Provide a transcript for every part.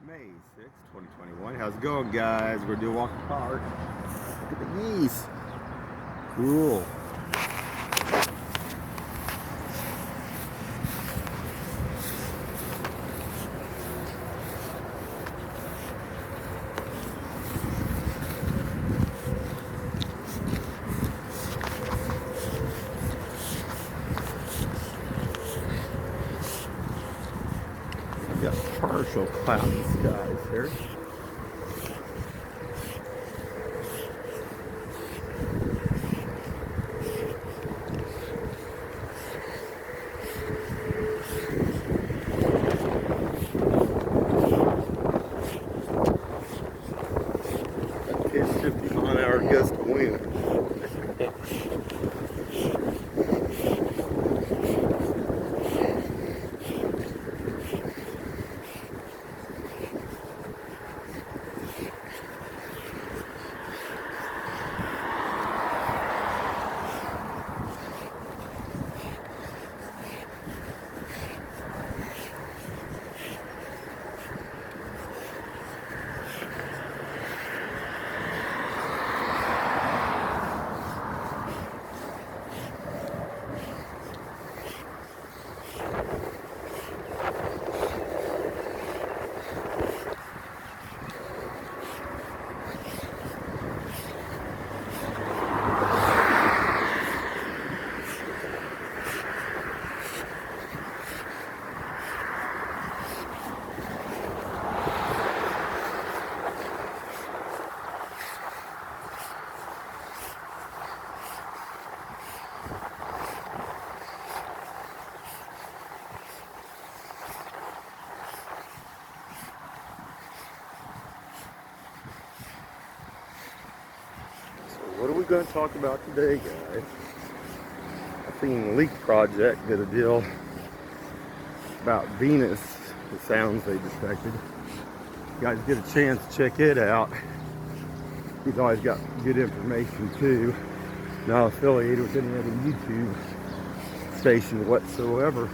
May 6, 2021. How's it going, guys? We're doing walk the park. Look at the geese. Cool. Got partial cloudy skies here. It's 50-mile-an-hour gust of wind. What are we going to talk about today, guys? I seen Leak Project did a deal about Venus, the sounds they detected. You guys get a chance to check it out. He's always got good information too. Not affiliated with any other YouTube station whatsoever.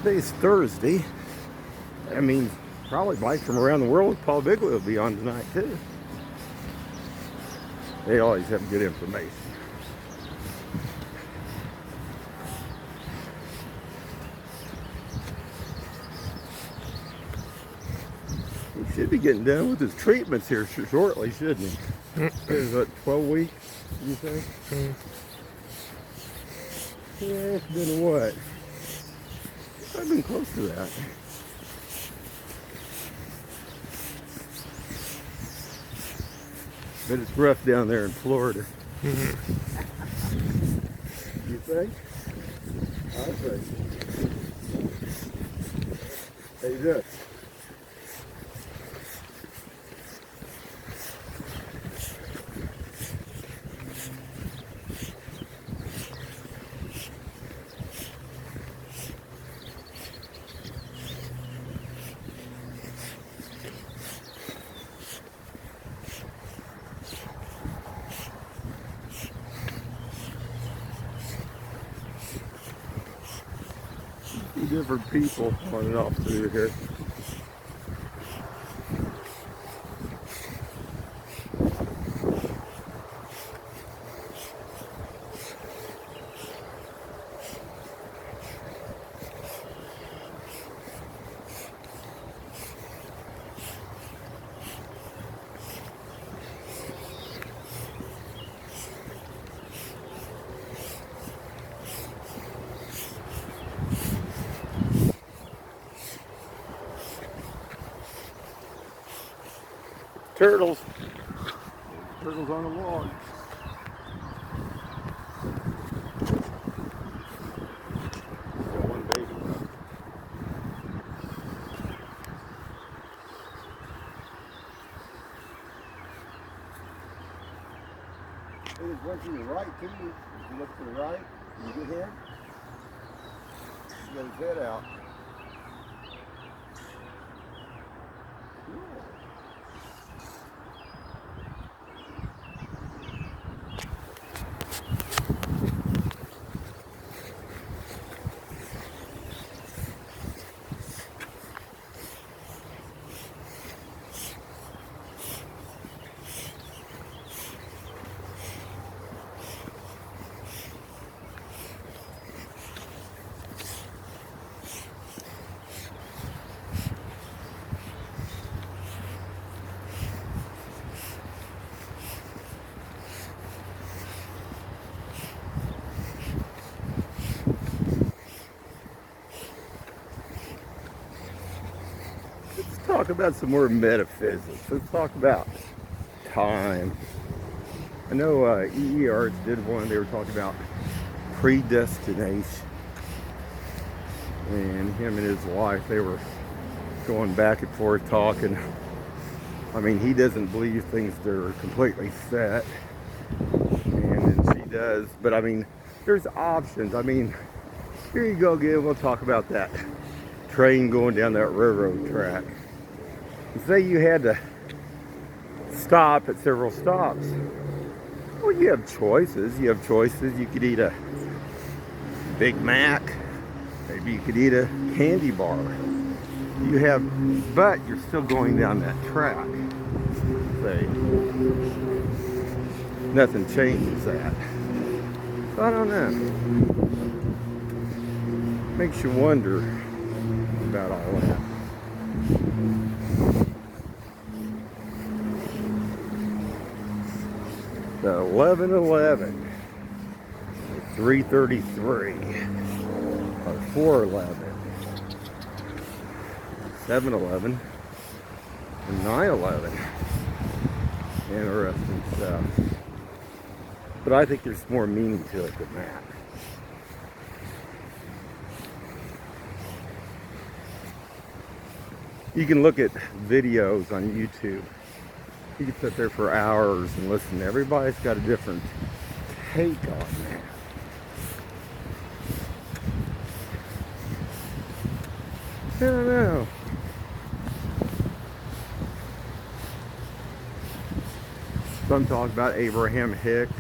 Today's Thursday. I mean, probably bikes from around the world with Paul Bigley will be on tonight too. They always have good information. He should be getting done with his treatments here shortly, shouldn't he? Is it 12 weeks, you think? Yeah, it's been what? I've been close to that. But it's rough down there in Florida. You think? I think. How you doing? Different people on and off through here. Turtles. Turtles on the log. Got one baby. There's one to the right too. If you look to the right, you get him. He got his head out. Cool. talk about some more metaphysics. Let's talk about time. I know E.E. Arts did one. They were talking about predestination. And him and his wife, they were going back and forth talking. I mean, he doesn't believe things that are completely set. And then she does. But I mean, there's options. I mean, here you go again. We'll talk about that train going down that railroad track. Say you had to stop at several stops. Well, you have choices. You have choices. You could eat a Big Mac. Maybe you could eat a candy bar. You have, but you're still going down that track. Say, nothing changes that. So I don't know. Makes you wonder about all that. The 1111, 333, or 411, 711, and 911. Interesting stuff. But I think there's more meaning to it than that. You can look at videos on YouTube. You can sit there for hours and listen. Everybody's got a different take on that. I don't know. Some talk about Abraham Hicks.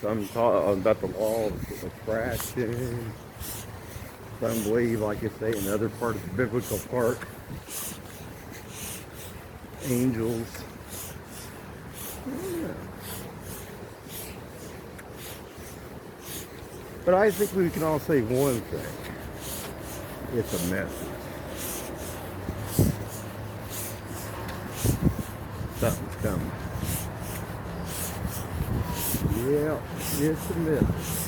Some talk about the law of attraction. Some believe, like I say, another part of the biblical part. Angels. Yeah. But I think we can all say one thing. It's a message. Something's coming. Yeah, it's a message.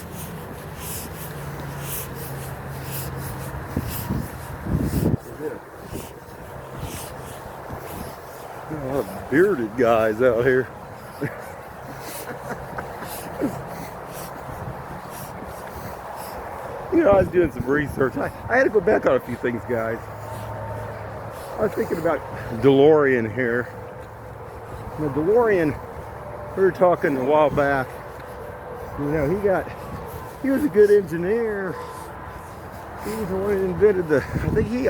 A lot of bearded guys out here. You know, I was doing some research. I had to go back on a few things, guys. I was thinking about DeLorean here. The DeLorean, we were talking a while back. You know, he was a good engineer. He was the one who invented the,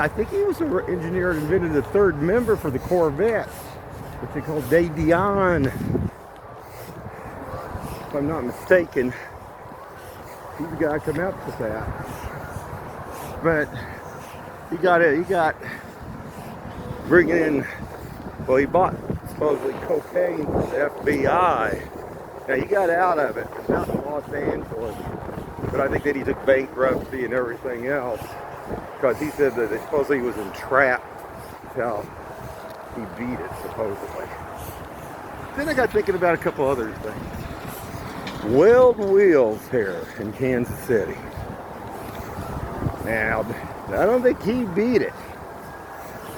I think he was the engineer that invented the third member for the Corvette, which they call Davion. If I'm not mistaken, he's the guy who came up with that. But he got bringing in, well, he bought supposedly cocaine from the FBI. Now he got out of it, out in Los Angeles. But I think that he took bankruptcy and everything else because he said that supposedly he was entrapped. That's how he beat it, supposedly. Then I got thinking about a couple other things. Well Wheels here in Kansas City. Now, I don't think he beat it.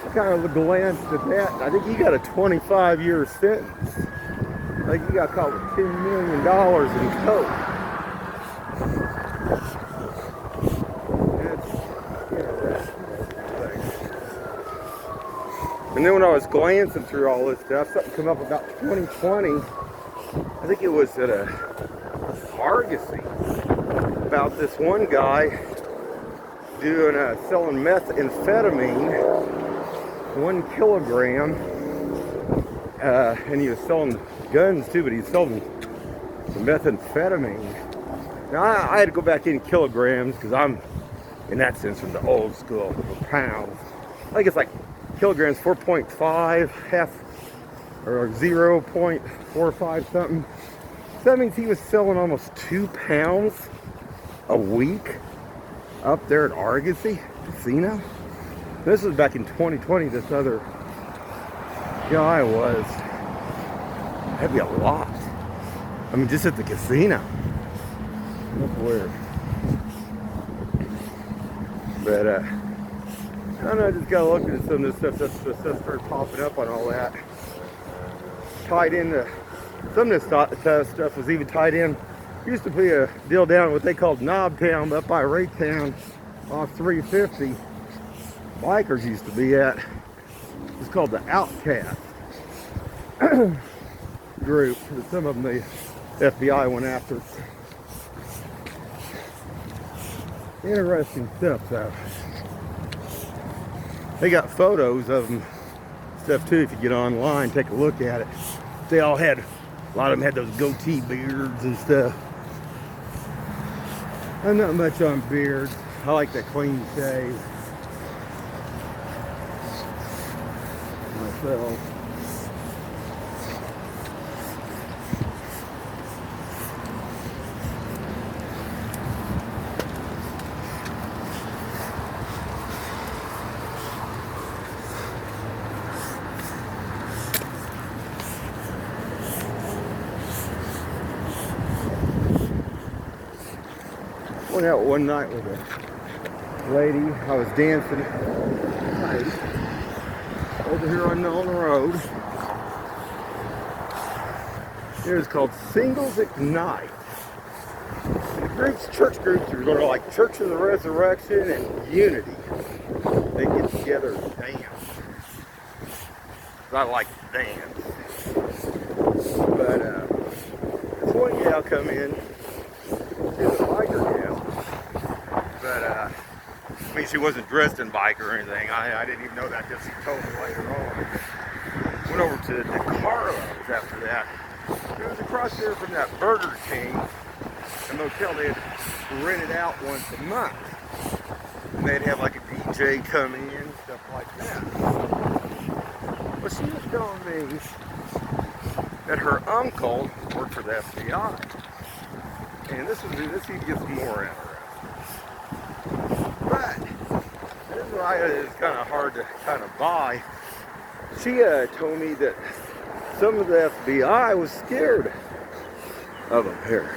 I kind of glanced at that. I think he got a 25-year sentence. I think he got caught with $10 million in coke. And then when I was glancing through all this stuff, something came up about 2020. I think it was at a Argosy about this one guy doing selling methamphetamine, 1 kilogram, and he was selling guns too, but he was selling the methamphetamine. Now I had to go back in kilograms because I'm, in that sense, from the old school, pounds. I think it's like kilograms, 4.5, half, or 0.45 something. So that means he was selling almost 2 pounds a week up there at Argosy Casino. This was back in 2020. This other guy was, that'd be a lot. I mean, just at the casino. That's weird. But I don't know, I just got looking at some of this stuff. That's the stuff started popping up on all that. Tied into some of this stuff was even tied in. Used to be a deal down in what they called Knobtown, up by Raytown off 350. Bikers used to be at. It's called the Outcast group. Some of them the FBI went after. Interesting stuff though. They got photos of them stuff too. If you get online, take a look at it. They all had, a lot of them had those goatee beards and stuff. I'm not much on beards. I like that clean shave myself. Went out one night with a lady. I was dancing over here on Nolan Road. It was called Singles Ignite. And the groups, church groups, are going to like Church of the Resurrection and Unity. They get together and dance. I like to dance. But this one gal come in. She was a biker gal. But, I mean, she wasn't dressed in biker or anything. I didn't even know that until she told me later on. Went over to DeCarlo's after that. It was across there from that Burger King, a motel they had rented out once a month. And they'd have like a DJ come in, stuff like that. Well, she was telling me that her uncle worked for the FBI. And this even gets more interesting. But this is why it's kind of hard to kind of buy. She told me that some of the FBI was scared of them here.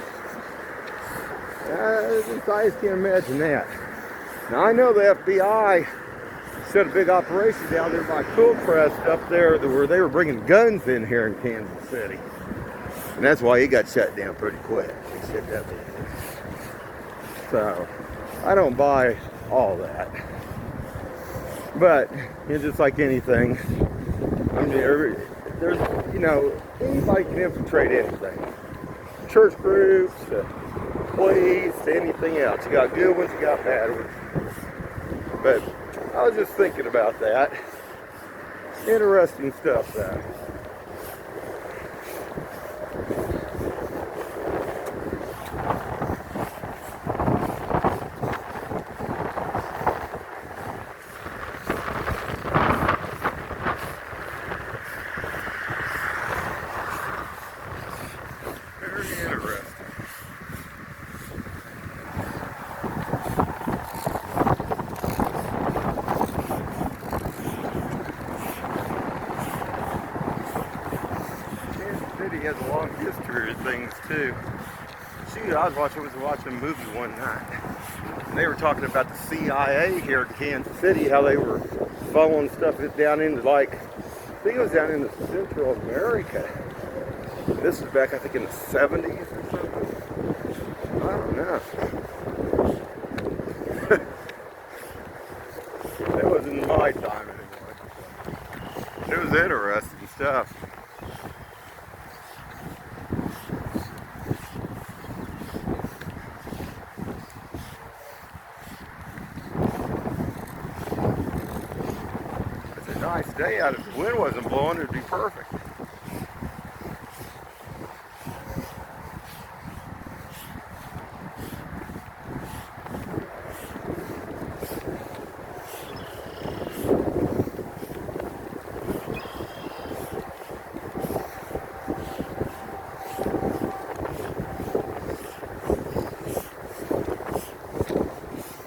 I just can't imagine that. Now I know the FBI set a big operation down there by Coolcrest up there where they were bringing guns in here in Kansas City. And that's why he got shut down pretty quick. They shut that down. So, I don't buy all that. But, it's just like anything. I mean, there's, you know, anybody can infiltrate anything. Church groups, police, anything else. You got good ones, you got bad ones. But, I was just thinking about that. Interesting stuff, though. Has a long history of things too. Shoot, I was watching a movie one night, and they were talking about the CIA here in Kansas City, how they were following stuff down into like, I think it was down into Central America. This was back, I think, in the 70s or something. I don't know. It wasn't my time anymore. It was interesting stuff. Nice day out. If the wind wasn't blowing, it'd be perfect.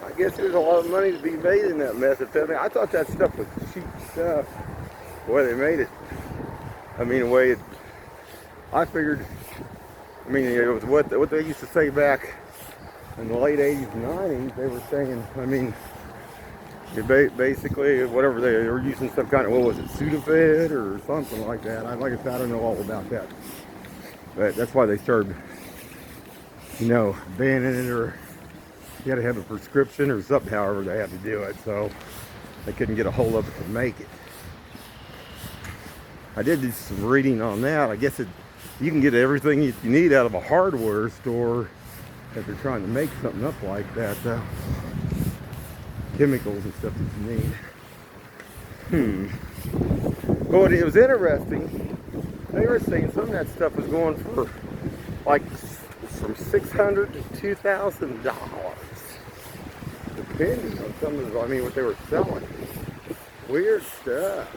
I guess there's a lot of money to be made in that methamphetamine. I thought that stuff was cheap stuff. The way they made it. I mean, the way it, I figured, I mean, it was what they used to say back in the late 80s and 90s. They were saying, I mean, Basically, whatever they were using, some kind of, what was it, Sudafed or something like that. Like I said, I don't know all about that. But that's why they started, banning it, or you had to have a prescription or something, however they had to do it. So they couldn't get a hold of it to make it. I did do some reading on that. I guess you can get everything you need out of a hardware store if they're trying to make something up like that, though. Chemicals and stuff that you need. But it was interesting. They were saying some of that stuff was going for like from $600 to $2,000, depending on some of what they were selling. Weird stuff.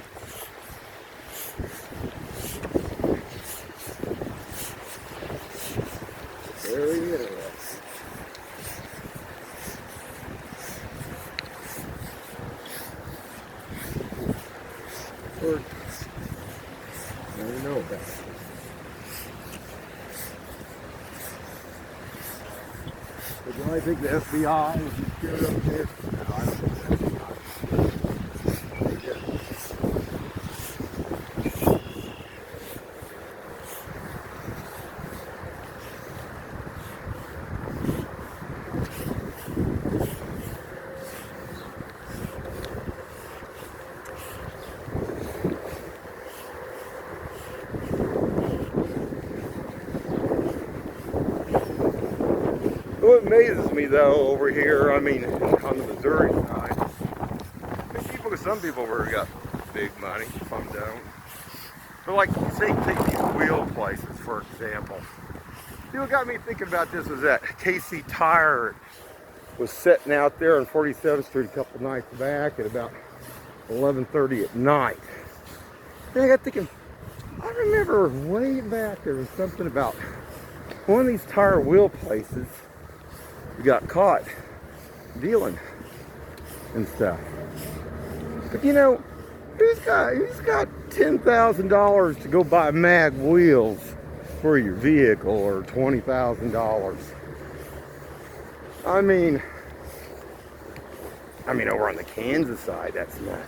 Very interesting. I don't know about it. But do I think the FBI is scared of this? No, I don't think the FBI. What amazes me though over here, on the Missouri side, some people have got big money, some don't. But like, say, take these wheel places for example. What got me thinking about this was that KC Tire was sitting out there on 47th Street a couple nights back at about 11:30 at night. And I got thinking, I remember way back there was something about one of these tire wheel places got caught dealing and stuff. But who's got $10,000 to go buy mag wheels for your vehicle, or $20,000? Over on the Kansas side, that's not.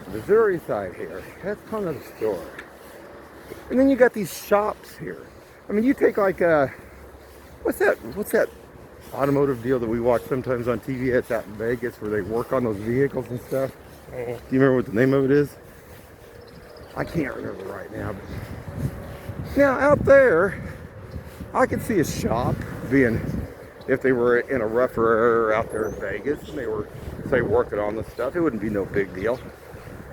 The Missouri side here, that's kind of the story. And then you got these shops here. You take like what's that automotive deal that we watch sometimes on TV? It's out in Vegas where they work on those vehicles and stuff. Do you remember what the name of it is? I can't remember right now. But now out there, I could see a shop being, if they were in a rougher area out there in Vegas and they were, say, working on the stuff, it wouldn't be no big deal.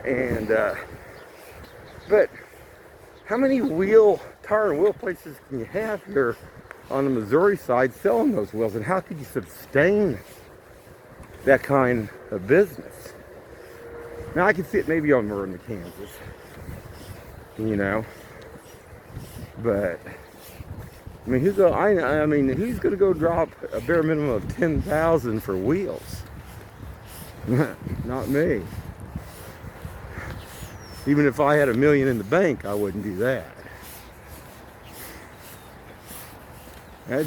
And but how many tire and wheel places can you have here on the Missouri side selling those wheels, and how could you sustain that kind of business? Now I can see it maybe over in the Kansas, but who's gonna go drop a bare minimum of $10,000 for wheels? Not me. Even if I had $1 million in the bank, I wouldn't do that. That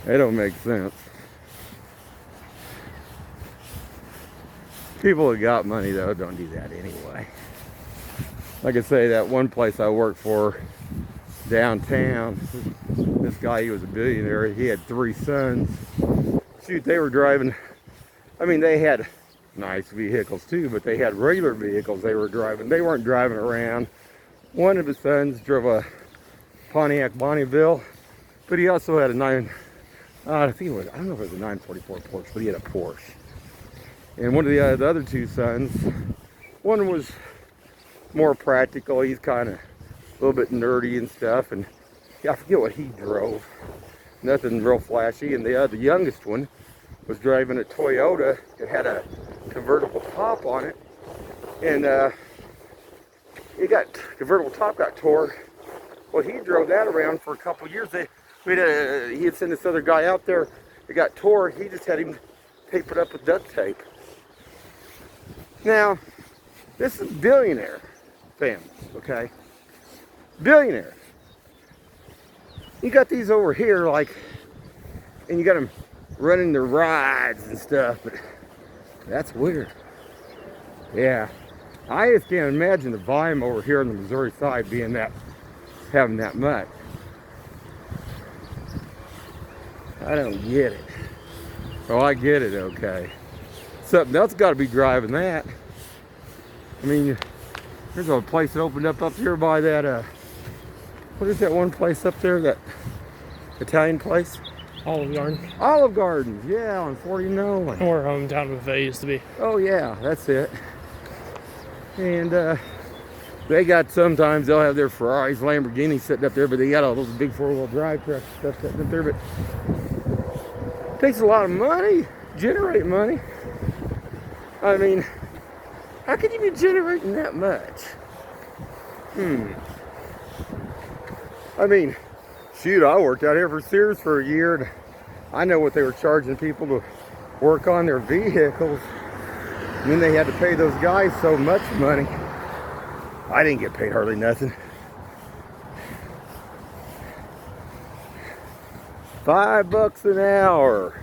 don't make sense. People that got money though don't do that anyway. Like I say, that one place I worked for downtown, this guy, he was a billionaire. He had 3 sons. Shoot, they were driving, they had nice vehicles too, but they had regular vehicles they were driving. They weren't driving around. One of his sons drove a Pontiac Bonneville, but he also had a I don't know if it was a 944 Porsche, but he had a Porsche. And one of the other 2 sons, one was more practical. He's kind of a little bit nerdy and stuff, and I forget what he drove. Nothing real flashy. And the youngest one was driving a Toyota. It had a convertible top on it, and convertible top got tore. Well, he drove that around for a couple of years. He had sent this other guy out there. It got tore. He just had him tape it up with duct tape. Now, this is billionaire family, okay? Billionaire. You got these over here, and you got them running their rides and stuff, but that's weird. Yeah, I just can't imagine the volume over here on the Missouri side being that, having that much. I don't get it. Oh, I get it, okay. Something else got to be driving that. I mean, there's a place that opened up here by that, what is that one place up there, that Italian place? Olive Garden. Olive Gardens, yeah, on 40 Nolan. Where hometown buffet used to be. Oh yeah, that's it. And they got, sometimes they'll have their Ferraris, Lamborghinis sitting up there, but they got all those big four-wheel drive trucks and stuff sitting up there. But it takes a lot of money, generate money. I mean, how can you be generating that much? I mean, shoot, I worked out here for Sears for a year, and I know what they were charging people to work on their vehicles. And then they had to pay those guys so much money. I didn't get paid hardly nothing. $5 an hour.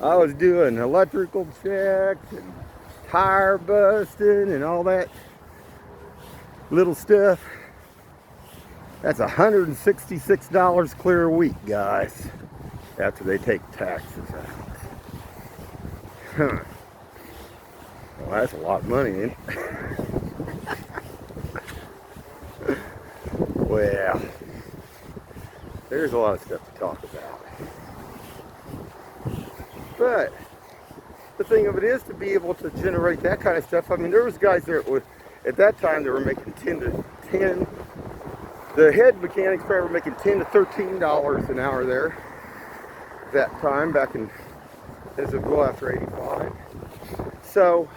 I was doing electrical checks and tire busting and all that little stuff. That's $166 clear a week, guys, after they take taxes out. Huh. Well, that's a lot of money, ain't it? Well, there's a lot of stuff to talk about. But the thing of it is, to be able to generate that kind of stuff, I mean, there was guys there at that time that were making 10 to 10. The head mechanics probably were making $10 to $13 an hour there at that time, back in, as it go after 85. So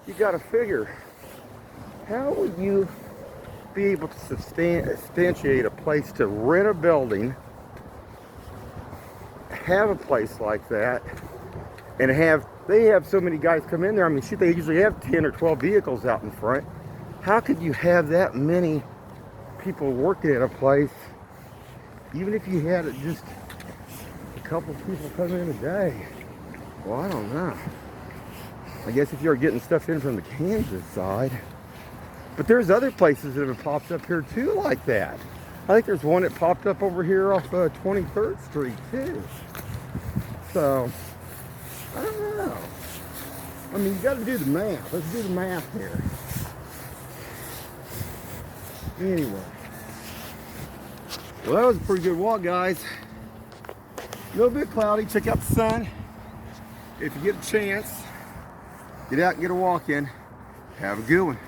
you got to figure, how would you be able to substantiate a place to rent a building, have a place like that, and they have so many guys come in there. I mean, shoot, they usually have 10 or 12 vehicles out in front. How could you have that many people working at a place, even if you had just a couple people come in a day? Well, I don't know. I guess if you're getting stuff in from the Kansas side. But there's other places that have popped up here too like that. I think there's one that popped up over here off 23rd Street too. So, I don't know. I mean, you got to do the math. Let's do the math here. Anyway. Well, that was a pretty good walk, guys. A little bit cloudy. Check out the sun. If you get a chance, get out and get a walk in. Have a good one.